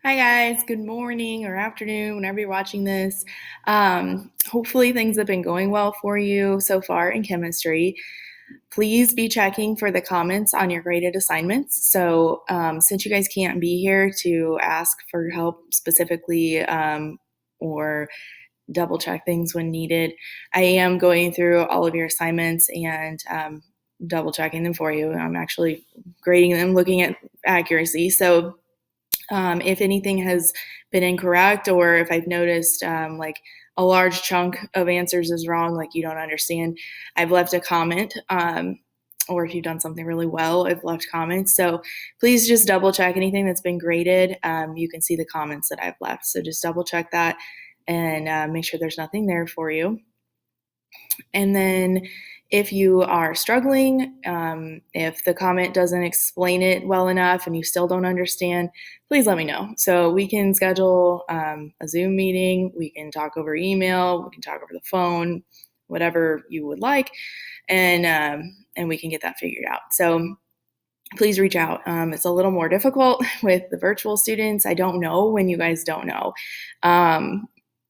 Hi guys, good morning or afternoon, whenever you're watching this. Hopefully things have been going well for you so far in chemistry. Please be checking for the comments on your graded assignments. So since you guys can't be here to ask for help specifically or double check things when needed, I am going through all of your assignments and double checking them for you. I'm actually grading them, looking at accuracy. So if anything has been incorrect, or if I've noticed like a large chunk of answers is wrong, like you don't understand, I've left a comment. Or if you've done something really well, I've left comments. So please just double check anything that's been graded. You can see the comments that I've left. So just double check that and make sure there's nothing there for you. And then if you are struggling, if the comment doesn't explain it well enough and you still don't understand, please let me know. So we can schedule a Zoom meeting, we can talk over email, we can talk over the phone, whatever you would like, and we can get that figured out. So please reach out. It's a little more difficult with the virtual students. I don't know when you guys don't know.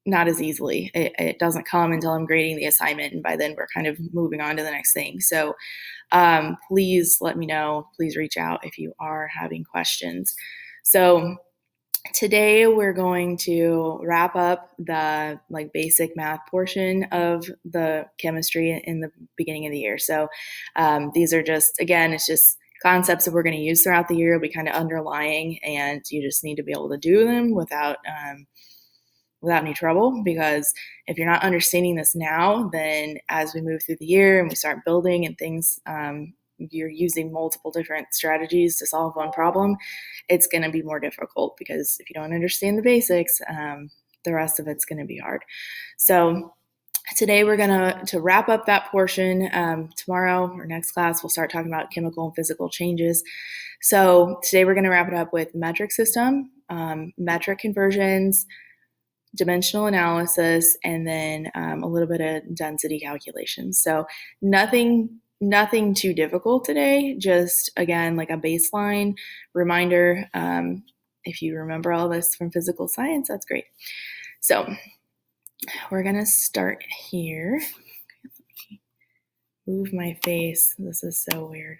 Not as easily. It doesn't come until I'm grading the assignment, and by then we're kind of moving on to the next thing. So please let me know. Please reach out if you are having questions. So today we're going to wrap up the basic math portion of the chemistry in the beginning of the year. So these are just, again, it's just concepts that we're going to use throughout the year. It'll be kind of underlying, and you just need to be able to do them without any trouble, because if you're not understanding this now, then as we move through the year and we start building and things, you're using multiple different strategies to solve one problem, it's going to be more difficult, because if you don't understand the basics, the rest of it's going to be hard. So today we're going to wrap up that portion. Tomorrow or next class, we'll start talking about chemical and physical changes. So today we're going to wrap it up with metric system, metric conversions, dimensional analysis, and then a little bit of density calculations. So nothing too difficult today, just again like a baseline reminder. If you remember all this from physical science, that's great. So we're gonna start here. Move my face. This is so weird.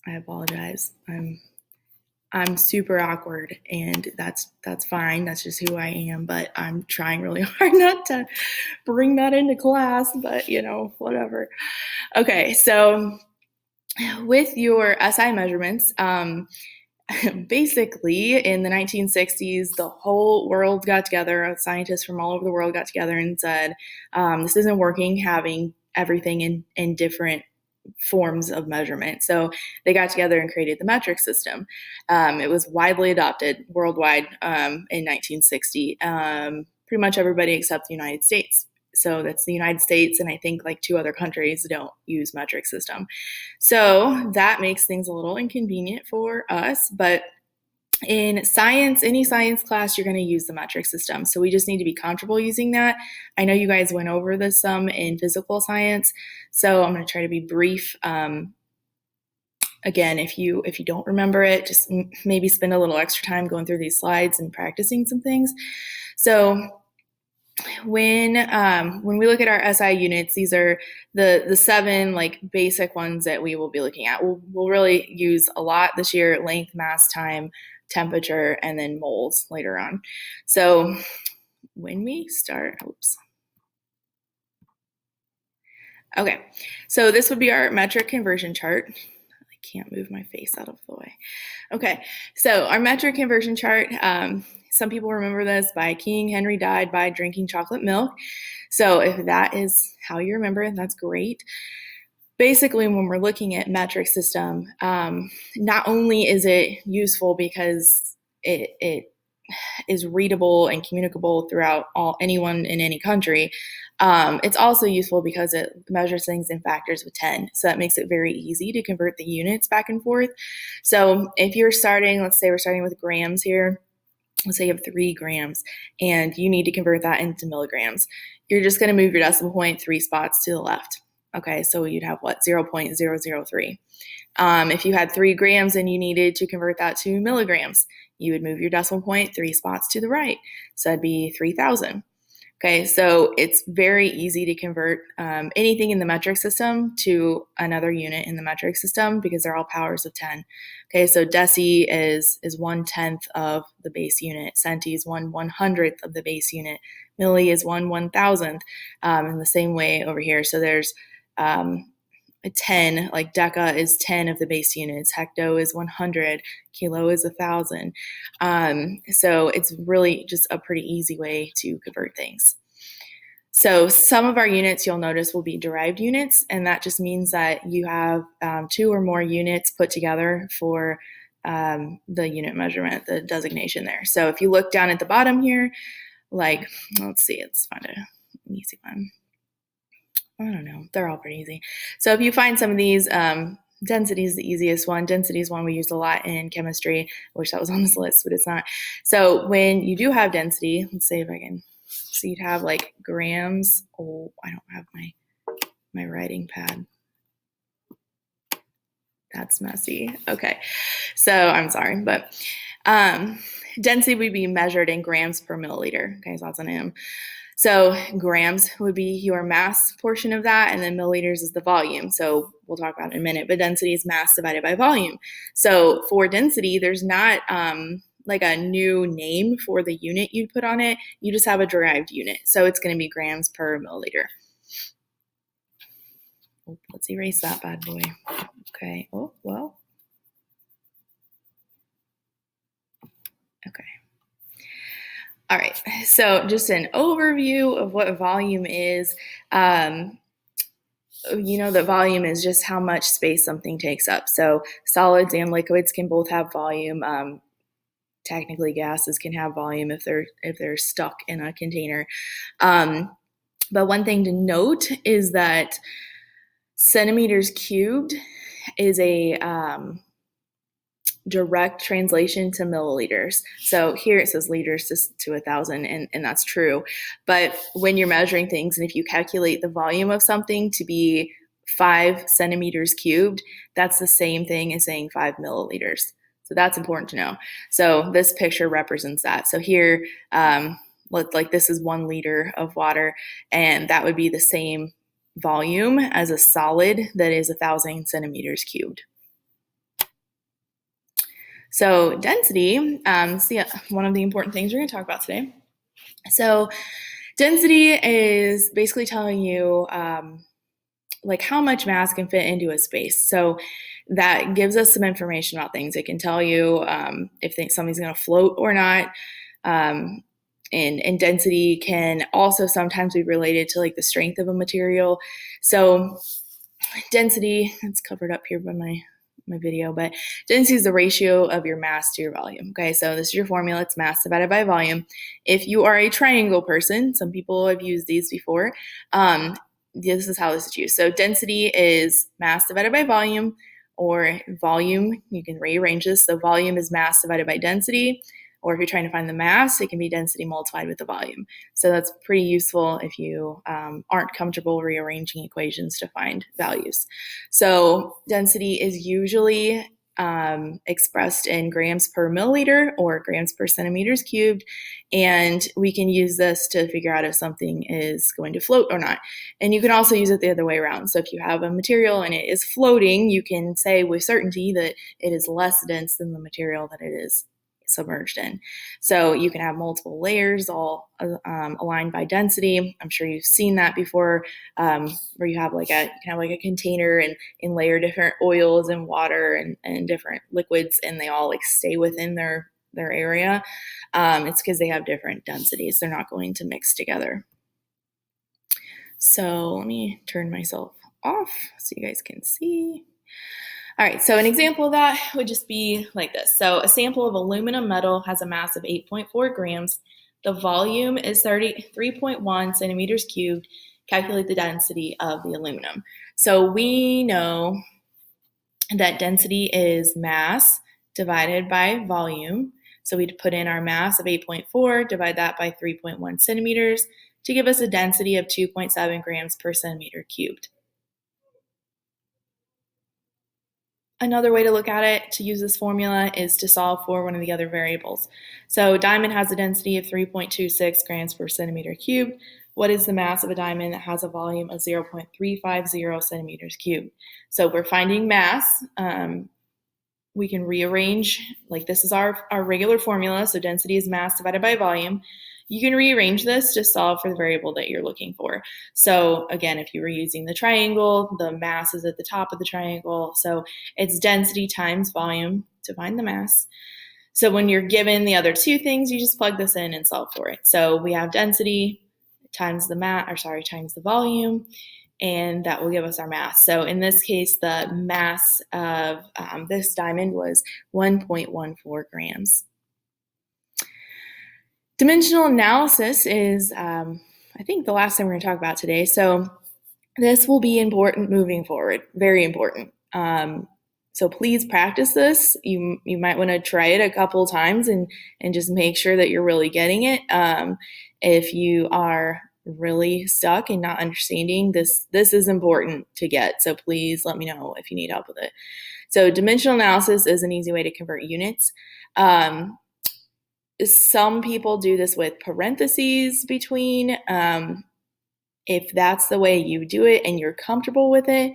I apologize. I'm super awkward, and that's fine. That's just who I am, but I'm trying really hard not to bring that into class, but whatever. Okay, so with your SI measurements, basically in the 1960s, the whole world got together, scientists from all over the world got together and said, this isn't working, having everything in different forms of measurement. So they got together and created the metric system. It was widely adopted worldwide in 1960. Pretty much everybody except the United States. So that's the United States, and I think like 2 other countries don't use metric system. So that makes things a little inconvenient for us, but in science, any science class, you're going to use the metric system. So we just need to be comfortable using that. I know you guys went over this some in physical science, so I'm going to try to be brief. Again, if you don't remember it, just maybe spend a little extra time going through these slides and practicing some things. So when we look at our SI units, these are the 7 basic ones that we will be looking at. We'll really use a lot this year: length, mass, time, temperature, and then moles later on. So when we start, okay, so this would be our metric conversion chart. I can't move my face out of the way. Okay, so our metric conversion chart, some people remember this by King Henry died by drinking chocolate milk. So if that is how you remember it, that's great. Basically, when we're looking at metric system, not only is it useful because it is readable and communicable throughout anyone in any country, it's also useful because it measures things in factors with 10. So that makes it very easy to convert the units back and forth. So if you're starting, let's say we're starting with grams here. Let's say you have 3 grams and you need to convert that into milligrams. You're just going to move your decimal point 3 spots to the left. Okay, so you'd have what? 0.003. If you had 3 grams and you needed to convert that to milligrams, you would move your decimal point 3 spots to the right. So that'd be 3,000. Okay, so it's very easy to convert anything in the metric system to another unit in the metric system because they're all powers of 10. Okay, so deci is 1/10 of the base unit, centi is 1/100th of the base unit, milli is 1/1000th, in the same way over here. So there's a 10, like deca is 10 of the base units, hecto is 100, kilo is 1,000. So it's really just a pretty easy way to convert things. So some of our units you'll notice will be derived units, and that just means that you have 2 or more units put together for the unit measurement, the designation there. So if you look down at the bottom here, like, let's see, let's find an easy one. I don't know. They're all pretty easy. So if you find some of these, density is the easiest one. Density is one we use a lot in chemistry. I wish that was on this list, but it's not. So when you do have density, let's see if I can. So you'd have like grams. Oh, I don't have my writing pad. That's messy. Okay. So I'm sorry, but density would be measured in grams per milliliter. Okay, so that's an M. So grams would be your mass portion of that, and then milliliters is the volume. So we'll talk about it in a minute, but density is mass divided by volume. So for density, there's not like a new name for the unit you'd put on it. You just have a derived unit. So it's going to be grams per milliliter. Oh, let's erase that bad boy. Okay. Oh, well. Okay. All right, so just an overview of what volume is. You know that volume is just how much space something takes up. So solids and liquids can both have volume. Technically, gases can have volume if they're stuck in a container. But one thing to note is that centimeters cubed is a direct translation to milliliters. So here it says liters to 1,000, and that's true. But when you're measuring things, and if you calculate the volume of something to be 5 centimeters cubed, that's the same thing as saying 5 milliliters. So that's important to know. So this picture represents that. So here, like this is 1 liter of water, and that would be the same volume as a solid that is 1,000 centimeters cubed. So density, one of the important things we're going to talk about today. So density is basically telling you like how much mass can fit into a space. So that gives us some information about things. It can tell you if something's going to float or not. And density can also sometimes be related to like the strength of a material. So density, it's covered up here by my video, but density is the ratio of your mass to your volume. Okay, so this is your formula. It's mass divided by volume. If you are a triangle person, some people have used these before, this is how this is used. So density is mass divided by volume, or volume, you can rearrange this. So volume is mass divided by density, or if you're trying to find the mass, it can be density multiplied with the volume. So that's pretty useful if you aren't comfortable rearranging equations to find values. So density is usually expressed in grams per milliliter or grams per centimeters cubed, and we can use this to figure out if something is going to float or not. And you can also use it the other way around. So if you have a material and it is floating, you can say with certainty that it is less dense than the material that it is submerged in. So you can have multiple layers all aligned by density. I'm sure you've seen that before, where you have like a container and layer different oils and water and different liquids, and they all like stay within their area. It's because they have different densities. They're not going to mix together. So let me turn myself off so you guys can see. All right, so an example of that would just be like this. So a sample of aluminum metal has a mass of 8.4 grams. The volume is 33.1 centimeters cubed. Calculate the density of the aluminum. So we know that density is mass divided by volume. So we'd put in our mass of 8.4, divide that by 3.1 centimeters to give us a density of 2.7 grams per centimeter cubed. Another way to look at it, to use this formula, is to solve for one of the other variables. So diamond has a density of 3.26 grams per centimeter cubed. What is the mass of a diamond that has a volume of 0.350 centimeters cubed? So we're finding mass. We can rearrange, like this is our regular formula, so density is mass divided by volume. You can rearrange this to solve for the variable that you're looking for. So again, if you were using the triangle, the mass is at the top of the triangle. So it's density times volume to find the mass. So when you're given the other two things, you just plug this in and solve for it. So we have density times the volume, and that will give us our mass. So in this case, the mass of this diamond was 1.14 grams. Dimensional analysis is, I think, the last thing we're going to talk about today. So this will be important moving forward, very important. So please practice this. You might want to try it a couple times and just make sure that you're really getting it. If you are really stuck and not understanding this is important to get. So please let me know if you need help with it. So dimensional analysis is an easy way to convert units. Some people do this with parentheses between. If that's the way you do it and you're comfortable with it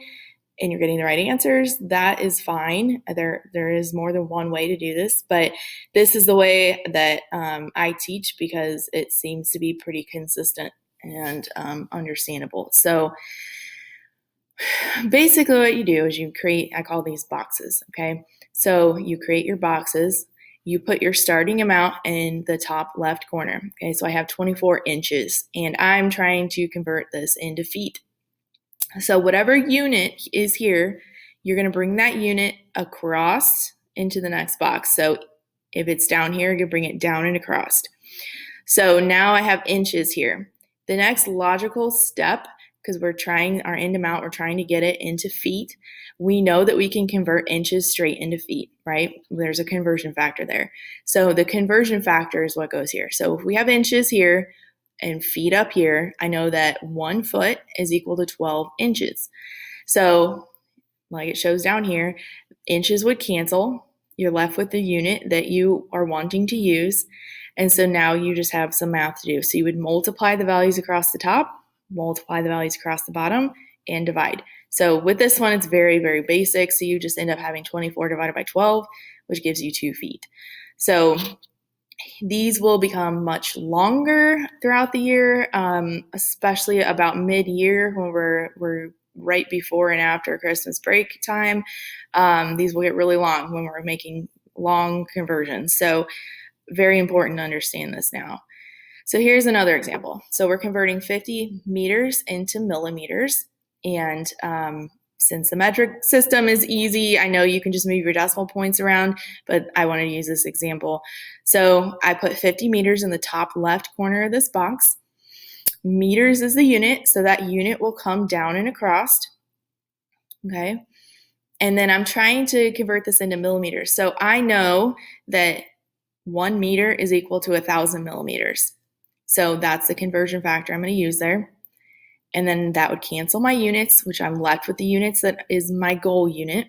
and you're getting the right answers, that is fine. There is more than one way to do this, but this is the way that I teach because it seems to be pretty consistent and understandable. So basically what you do is you create, I call these boxes, okay? So you create your boxes. You put your starting amount in the top left corner. Okay, so I have 24 inches and I'm trying to convert this into feet. So whatever unit is here, you're going to bring that unit across into the next box. So if it's down here, you bring it down and across. So now I have inches here. The next logical step, because we're trying our end amount, we're trying to get it into feet. We know that we can convert inches straight into feet, right? There's a conversion factor there. So the conversion factor is what goes here. So if we have inches here and feet up here, I know that 1 foot is equal to 12 inches. So like it shows down here, inches would cancel. You're left with the unit that you are wanting to use. And so now you just have some math to do. So you would multiply the values across the top, multiply the values across the bottom, and divide. So with this one, it's very, very basic. So you just end up having 24 divided by 12, which gives you 2 feet. So these will become much longer throughout the year, especially about mid-year when we're right before and after Christmas break time. These will get really long when we're making long conversions. So very important to understand this now. So here's another example. So we're converting 50 meters into millimeters. And since the metric system is easy, I know you can just move your decimal points around, but I wanted to use this example. So I put 50 meters in the top left corner of this box. Meters is the unit, so that unit will come down and across. Okay. And then I'm trying to convert this into millimeters. So I know that 1 meter is equal to 1,000 millimeters. So that's the conversion factor I'm going to use there. And then that would cancel my units, which I'm left with the units that is my goal unit.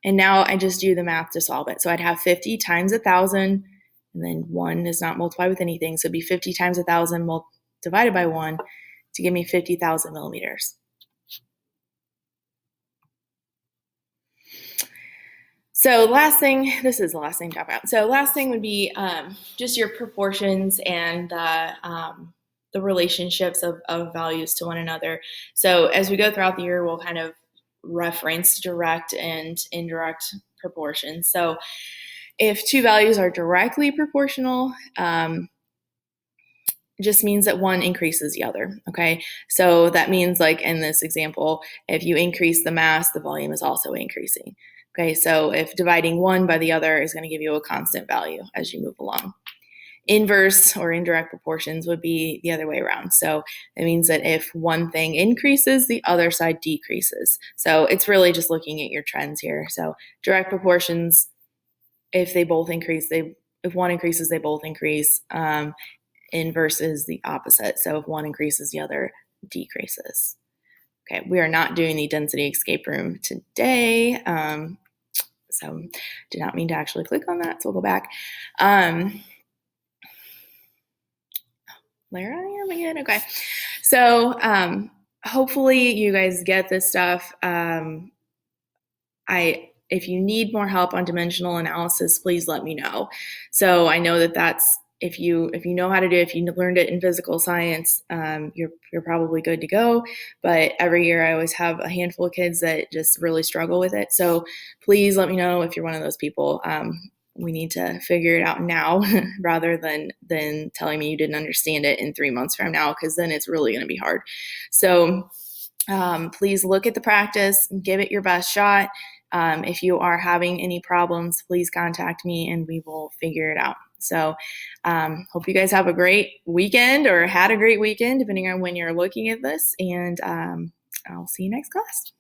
And now I just do the math to solve it. So I'd have 50 times 1,000, and then 1 is not multiplied with anything. So it'd be 50 times 1,000 divided by 1 to give me 50,000 millimeters. So this is the last thing to talk about. So last thing would be just your proportions and the relationships of values to one another. So as we go throughout the year, we'll kind of reference direct and indirect proportions. So if two values are directly proportional, it just means that one increases the other, okay? So that means, like in this example, if you increase the mass, the volume is also increasing. Okay, so if dividing one by the other is going to give you a constant value as you move along. Inverse or indirect proportions would be the other way around. So it means that if one thing increases, the other side decreases. So it's really just looking at your trends here. So direct proportions, if they both increase, if one increases, they both increase. Inverse is the opposite. So if one increases, the other decreases. Okay, we are not doing the density escape room today. So did not mean to actually click on that, so we'll go back. There I am again. Okay. So hopefully you guys get this stuff. If you need more help on dimensional analysis, please let me know. So I know that's if you know how to do it, if you learned it in physical science, you're probably good to go. But every year I always have a handful of kids that just really struggle with it. So please let me know if you're one of those people. We need to figure it out now rather than telling me you didn't understand it in 3 months from now, because then it's really going to be hard. So please look at the practice, give it your best shot. If you are having any problems, please contact me and we will figure it out. So hope you guys have a great weekend, or had a great weekend, depending on when you're looking at this. And I'll see you next class.